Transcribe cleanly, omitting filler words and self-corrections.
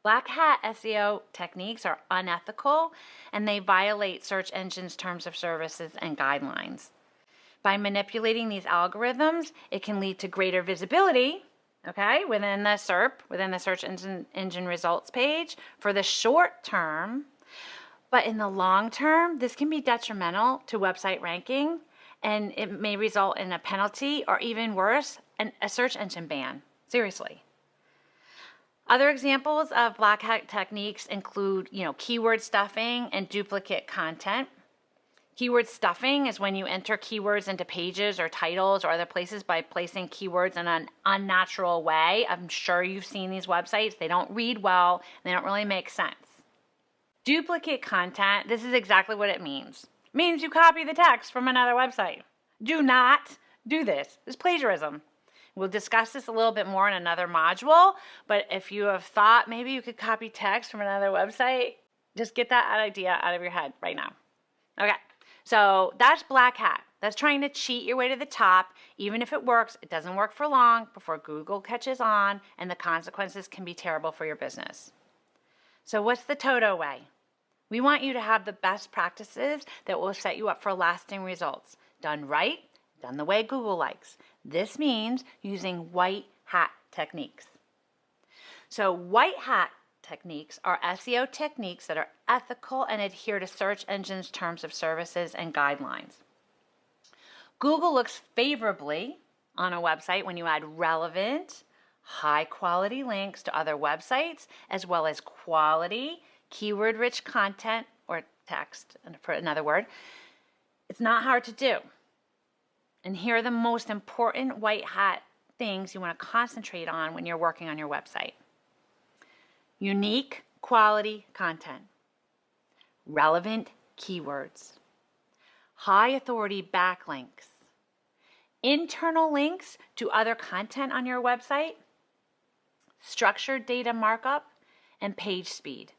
Black hat SEO techniques are unethical and they violate search engines' terms of services and guidelines. By manipulating these algorithms, it can lead to greater visibility, within the SERP, within the search engine results page for the short term. But in the long term, this can be detrimental to website ranking, and it may result in a penalty or even worse, a search engine ban. Seriously. Other examples of black hat techniques include, keyword stuffing and duplicate content. Keyword stuffing is when you enter keywords into pages or titles or other places by placing keywords in an unnatural way. I'm sure you've seen these websites. They don't read well, and they don't really make sense. Duplicate content, this is exactly what it means. It means you copy the text from another website. Do not do this. It's plagiarism. We'll discuss this a little bit more in another module, but if you have thought maybe you could copy text from another website, just get that idea out of your head right now. Okay, so that's black hat. That's trying to cheat your way to the top. Even if it works, it doesn't work for long before Google catches on, and the consequences can be terrible for your business. So what's the Toto way? We want you to have the best practices that will set you up for lasting results. Done right, done the way Google likes. This means using white hat techniques. So white hat techniques are SEO techniques that are ethical and adhere to search engines' terms of services and guidelines. Google looks favorably on a website when you add relevant, high-quality links to other websites, as well as quality, keyword-rich content or text, for another word. It's not hard to do. And here are the most important white hat things you want to concentrate on when you're working on your website. Unique quality content, relevant keywords, high authority backlinks, internal links to other content on your website, structured data markup, and page speed.